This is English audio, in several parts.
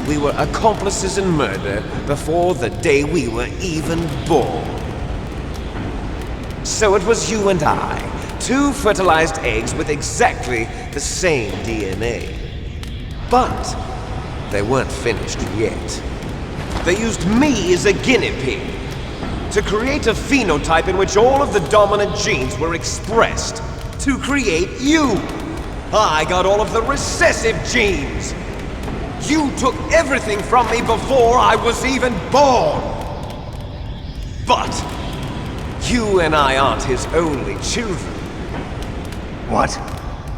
We were accomplices in murder before the day we were even born. So it was you and I, two fertilized eggs with exactly the same DNA. But they weren't finished yet. They used me as a guinea pig to create a phenotype in which all of the dominant genes were expressed to create you. I got all of the recessive genes. You took everything from me before I was even born. But you and I aren't his only children. What?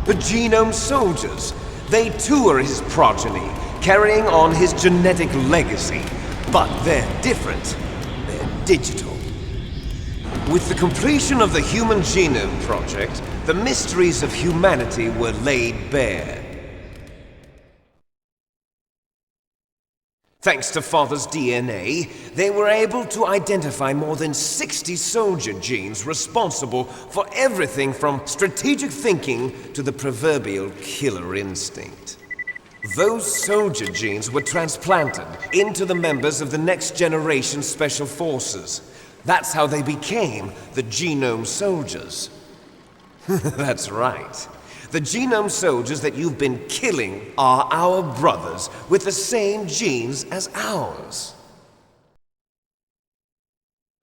The Genome Soldiers. They too are his progeny, carrying on his genetic legacy. But they're different. They're digital. With the completion of the Human Genome Project, the mysteries of humanity were laid bare. Thanks to Father's DNA, they were able to identify more than 60 soldier genes responsible for everything from strategic thinking to the proverbial killer instinct. Those soldier genes were transplanted into the members of the next generation Special Forces. That's how they became the Genome Soldiers. That's right. The Genome Soldiers that you've been killing are our brothers with the same genes as ours.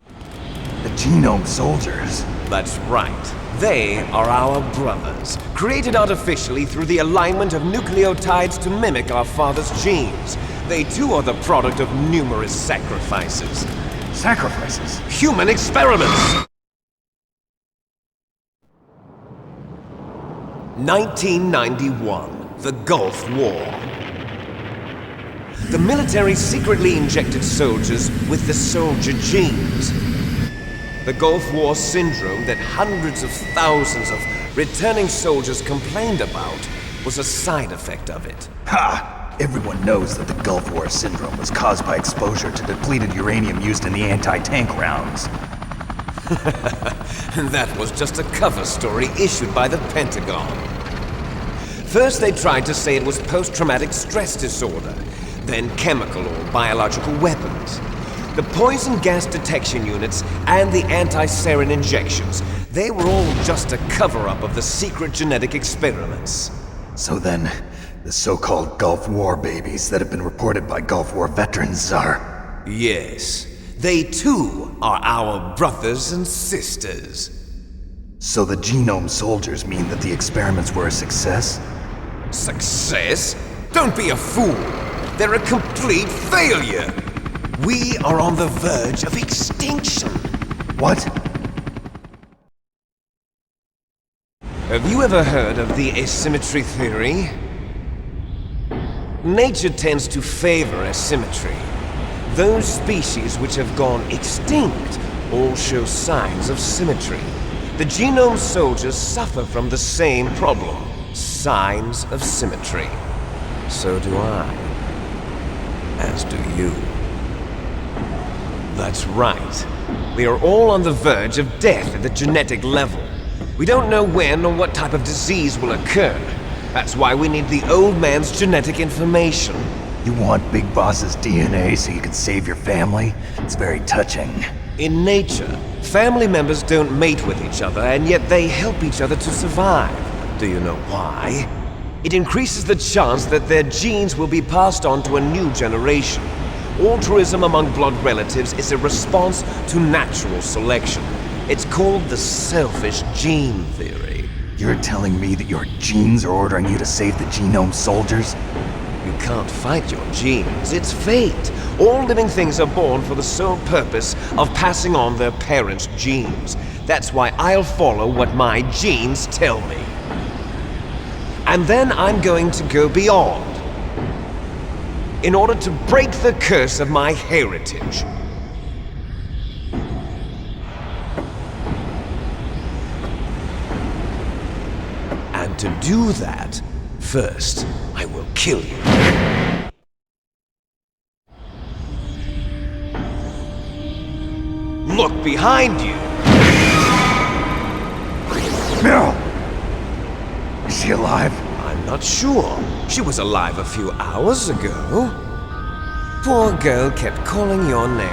The Genome Soldiers? That's right. They are our brothers, created artificially through the alignment of nucleotides to mimic our father's genes. They too are the product of numerous sacrifices. Sacrifices? Human experiments! 1991, the Gulf War. The military secretly injected soldiers with the soldier genes. The Gulf War syndrome that hundreds of thousands of returning soldiers complained about was a side effect of it. Ha! Everyone knows that the Gulf War syndrome was caused by exposure to depleted uranium used in the anti-tank rounds. That was just a cover story issued by the Pentagon. First they tried to say it was post-traumatic stress disorder, then chemical or biological weapons. The poison gas detection units and the anti-sarin injections, they were all just a cover-up of the secret genetic experiments. So then, the so-called Gulf War babies that have been reported by Gulf War veterans are... Yes. They too are our brothers and sisters. So the Genome Soldiers mean that the experiments were a success? Success? Don't be a fool! They're a complete failure! We are on the verge of extinction! What? Have you ever heard of the asymmetry theory? Nature tends to favor asymmetry. Those species which have gone extinct all show signs of symmetry. The Genome Soldiers suffer from the same problem, signs of symmetry. So do I. As do you. That's right. We are all on the verge of death at the genetic level. We don't know when or what type of disease will occur. That's why we need the old man's genetic information. You want Big Boss's DNA so you can save your family? It's very touching. In nature, family members don't mate with each other, and yet they help each other to survive. Do you know why? It increases the chance that their genes will be passed on to a new generation. Altruism among blood relatives is a response to natural selection. It's called the selfish gene theory. You're telling me that your genes are ordering you to save the Genome Soldiers? You can't fight your genes. It's fate. All living things are born for the sole purpose of passing on their parents' genes. That's why I'll follow what my genes tell me. And then I'm going to go beyond, in order to break the curse of my heritage. And to do that, first, I will kill you. Look behind you! No! Is she alive? I'm not sure. She was alive a few hours ago. poor girl kept calling your name.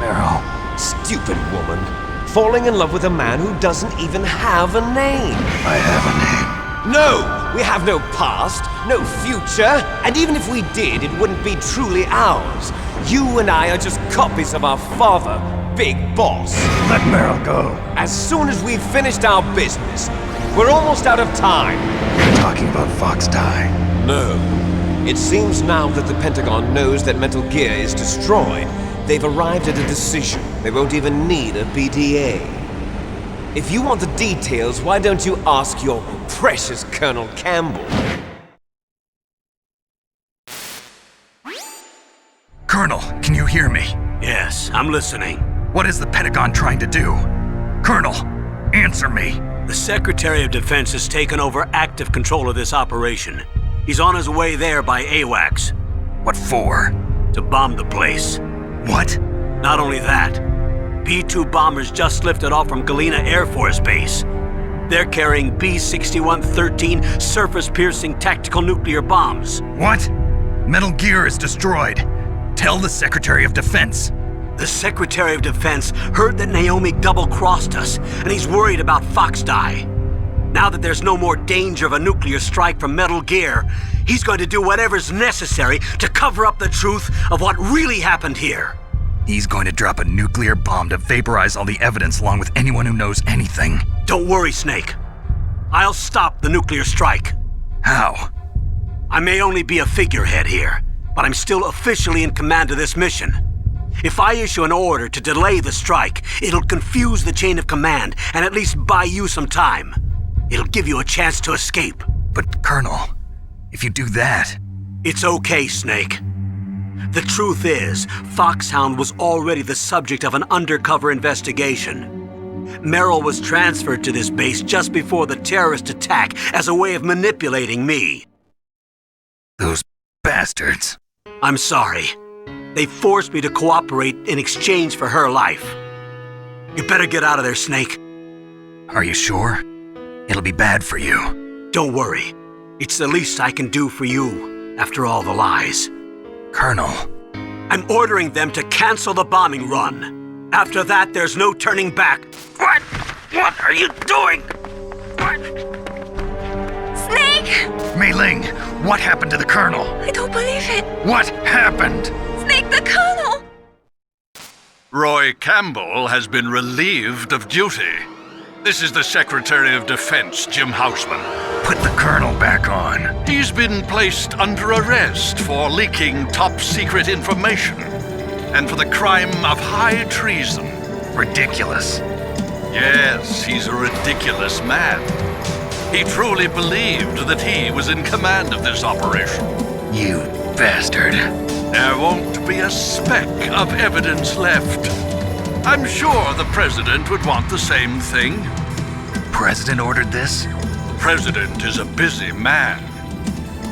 Meryl. Stupid woman. Falling in love with a man who doesn't even have a name. I have a name. No! We have no past, no future, and even if we did, it wouldn't be truly ours. You and I are just copies of our father, Big Boss. Let Meryl go. As soon as we've finished our business, we're almost out of time. You're talking about FOXHOUND. No. It seems now that the Pentagon knows that Metal Gear is destroyed, they've arrived at a decision. They won't even need a BDA. If you want the details, why don't you ask your precious Colonel Campbell? Colonel, can you hear me? Yes, I'm listening. What is the Pentagon trying to do? Colonel, answer me. The Secretary of Defense has taken over active control of this operation. He's on his way there by AWACS. What for? To bomb the place. What? Not only that, B-2 bombers just lifted off from Galena Air Force Base. They're carrying B-6113 surface-piercing tactical nuclear bombs. What? Metal Gear is destroyed. Tell the Secretary of Defense. The Secretary of Defense heard that Naomi double-crossed us, and he's worried about FOXHOUND. Now that there's no more danger of a nuclear strike from Metal Gear, he's going to do whatever's necessary to cover up the truth of what really happened here. He's going to drop a nuclear bomb to vaporize all the evidence along with anyone who knows anything. Don't worry, Snake. I'll stop the nuclear strike. How? I may only be a figurehead here, but I'm still officially in command of this mission. If I issue an order to delay the strike, it'll confuse the chain of command and at least buy you some time. It'll give you a chance to escape. But, Colonel, if you do that... It's okay, Snake. The truth is, FOXHOUND was already the subject of an undercover investigation. Meryl was transferred to this base just before the terrorist attack as a way of manipulating me. Those bastards. I'm sorry. They forced me to cooperate in exchange for her life. You better get out of there, Snake. Are you sure? It'll be bad for you. Don't worry. It's the least I can do for you, after all the lies. Colonel. I'm ordering them to cancel the bombing run. After that, there's no turning back. What? What are you doing? What? Snake! Mei Ling, what happened to the Colonel? I don't believe it. What happened? Snake, the Colonel! Roy Campbell has been relieved of duty. This is the Secretary of Defense, Jim Houseman. Put the Colonel back on. He's been placed under arrest for leaking top-secret information and for the crime of high treason. Ridiculous. Yes, he's a ridiculous man. He truly believed that he was in command of this operation. You bastard. There won't be a speck of evidence left. I'm sure the President would want the same thing. President ordered this? The President is a busy man.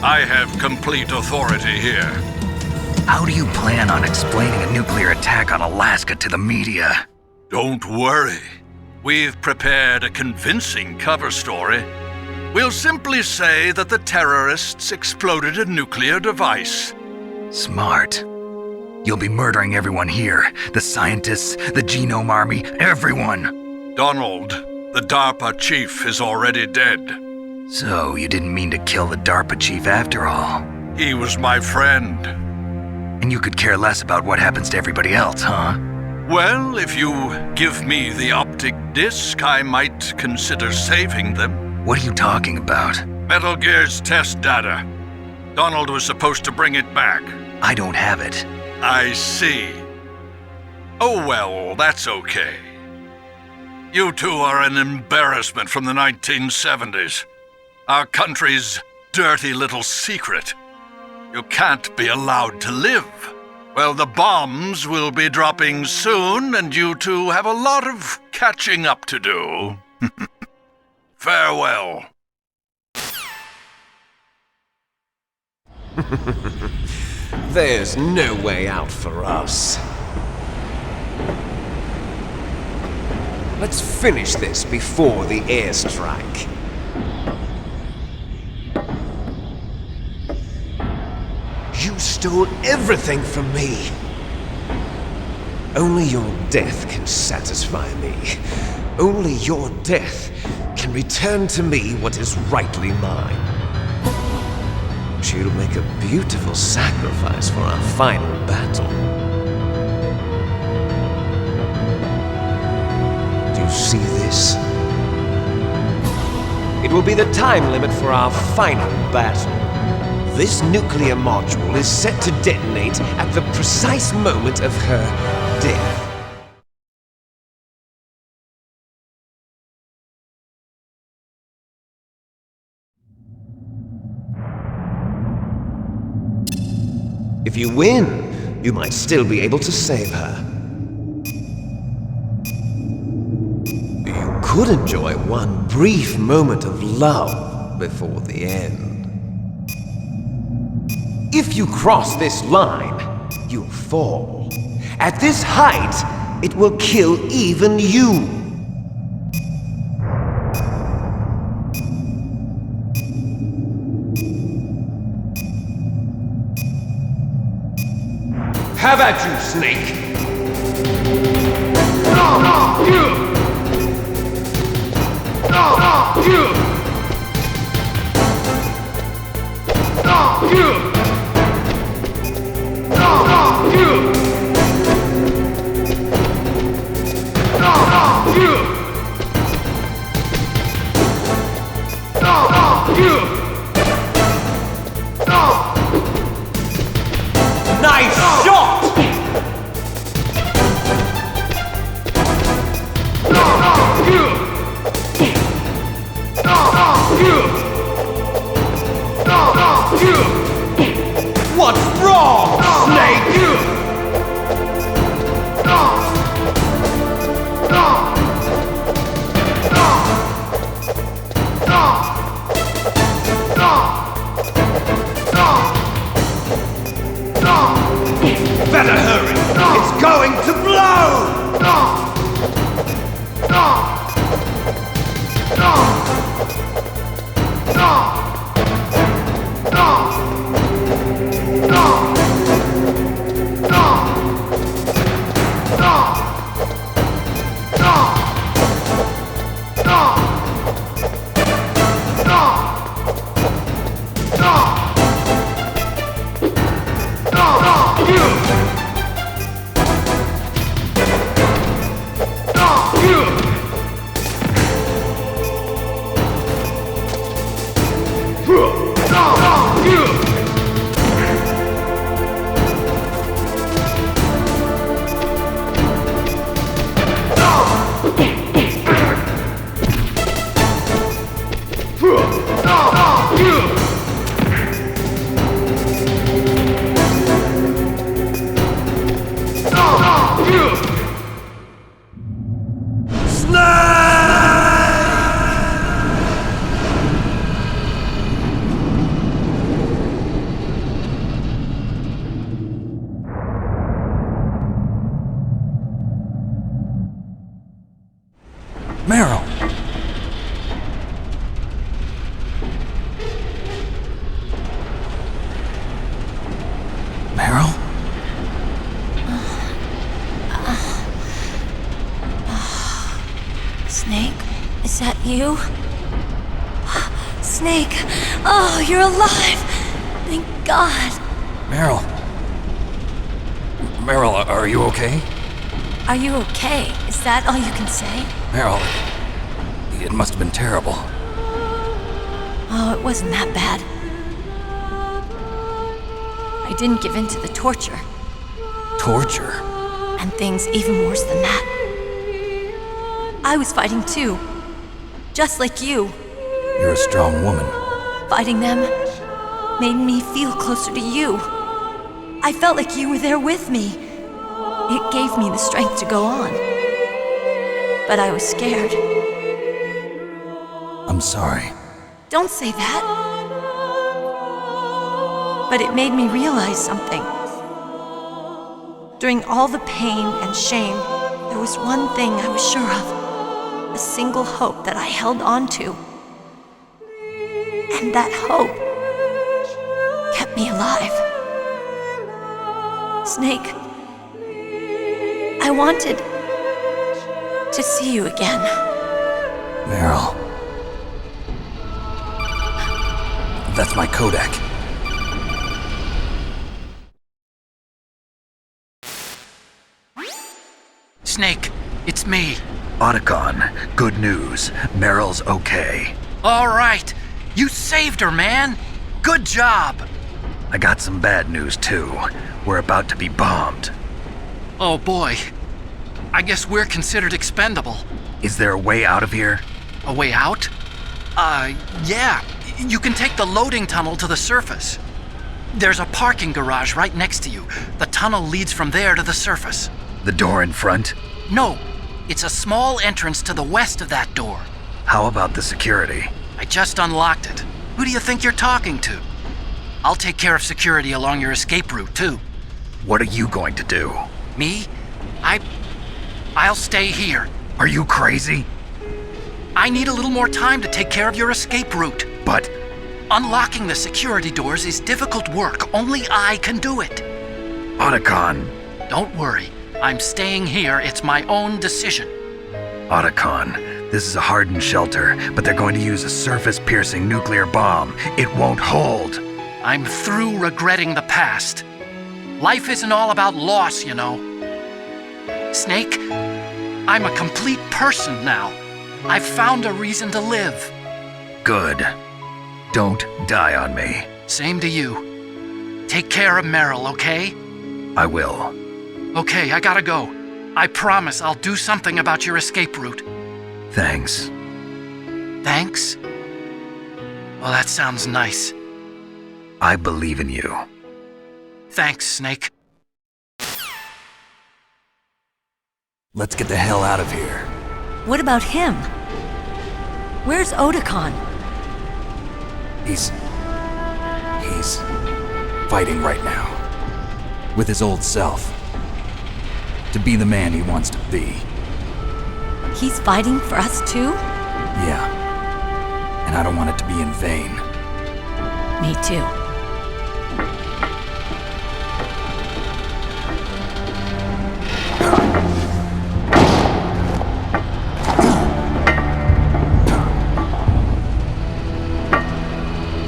I have complete authority here. How do you plan on explaining a nuclear attack on Alaska to the media? Don't worry. We've prepared a convincing cover story. We'll simply say that the terrorists exploded a nuclear device. Smart. You'll be murdering everyone here. The scientists, the Genome Army, everyone. Donald, the DARPA chief, is already dead. So, you didn't mean to kill the DARPA chief after all. He was my friend. And you could care less about what happens to everybody else, huh? Well, if you give me the optic disc, I might consider saving them. What are you talking about? Metal Gear's test data. Donald was supposed to bring it back. I don't have it. I see. Oh well, that's okay. You two are an embarrassment from the 1970s. Our country's dirty little secret. You can't be allowed to live. Well, the bombs will be dropping soon, and you two have a lot of catching up to do. Farewell. There's no way out for us. Let's finish this before the airstrike. You stole everything from me. Only your death can satisfy me. Only your death can return to me what is rightly mine. She'll make a beautiful sacrifice for our final battle. Do you see this? It will be the time limit for our final battle. This nuclear module is set to detonate at the precise moment of her death. If you win, you might still be able to save her. You could enjoy one brief moment of love before the end. If you cross this line, you'll fall. At this height, it will kill even you. Have at you, Snake! Nice shot! What's wrong, Snake? Better hurry! It's going to blow! Meryl! Meryl? Snake, is that you? Snake, oh, you're alive! Thank God. Meryl? Meryl, are you okay? Are you okay? Is that all you can say? Meryl, it must have been terrible. Oh, it wasn't that bad. I didn't give in to the torture. Torture? And things even worse than that. I was fighting too. Just like you. You're a strong woman. Fighting them made me feel closer to you. I felt like you were there with me. It gave me the strength to go on. But I was scared. I'm sorry. Don't say that. But it made me realize something. During all the pain and shame, there was one thing I was sure of. A single hope that I held on to. And that hope kept me alive. Snake, I wanted to see you again. Meryl. That's my codec. Snake, it's me. Otacon, good news. Meryl's okay. All right. You saved her, man. Good job. I got some bad news, too. We're about to be bombed. Oh, boy. I guess we're considered expendable. Is there a way out of here? A way out? Yeah. You can take the loading tunnel to the surface. There's a parking garage right next to you. The tunnel leads from there to the surface. The door in front? No. It's a small entrance to the west of that door. How about the security? I just unlocked it. Who do you think you're talking to? I'll take care of security along your escape route, too. What are you going to do? Me? I'll stay here. Are you crazy? I need a little more time to take care of your escape route. But Unlocking the security doors is difficult work. Only I can do it. Otacon. Don't worry. I'm staying here. It's my own decision. Otacon, this is a hardened shelter, but they're going to use a surface-piercing nuclear bomb. It won't hold. I'm through regretting the past. Life isn't all about loss, you know. Snake, I'm a complete person now. I've found a reason to live. Good. Don't die on me. Same to you. Take care of Meryl, okay? I will. Okay, I gotta go. I promise I'll do something about your escape route. Thanks. Thanks? Well, that sounds nice. I believe in you. Thanks, Snake. Let's get the hell out of here. What about him? Where's Otacon? He's fighting right now. With his old self. To be the man he wants to be. He's fighting for us too? Yeah. And I don't want it to be in vain. Me too.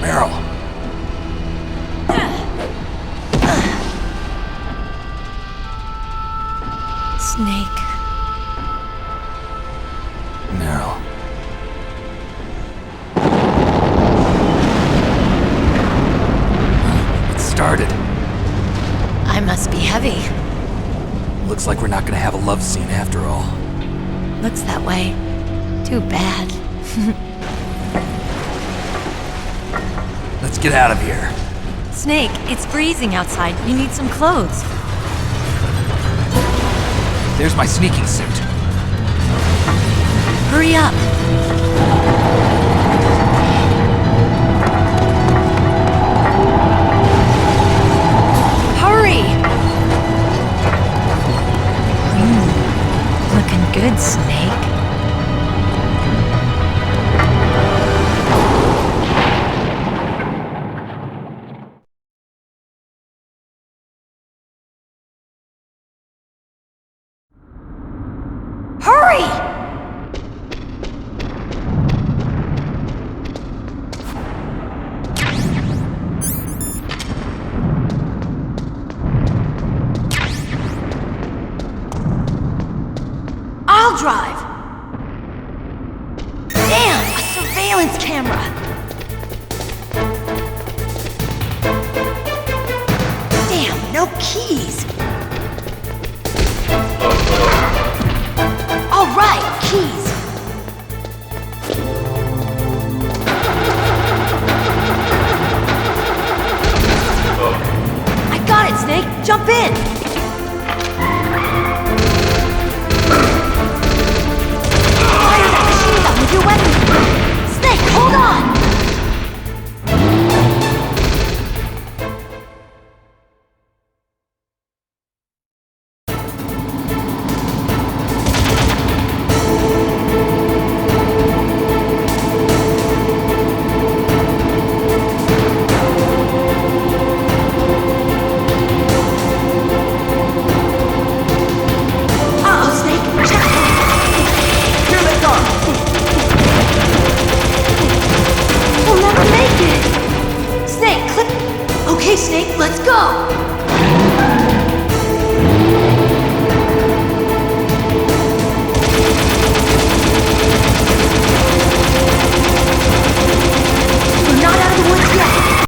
Meryl. Snake. Meryl. It started. I must be heavy. Looks like we're not gonna have a love scene after all. Looks that way. Too bad. Let's get out of here. Snake, it's freezing outside. You need some clothes. There's my sneaking suit. Hurry up. Hurry! Looking good, Snake. Hurry! I'll drive! Damn! A surveillance camera! Damn, no keys! All right, keys. I got it, Snake. Jump in. Fire that machine gun with your weapon. Snake, hold on. Okay, Snake, let's go!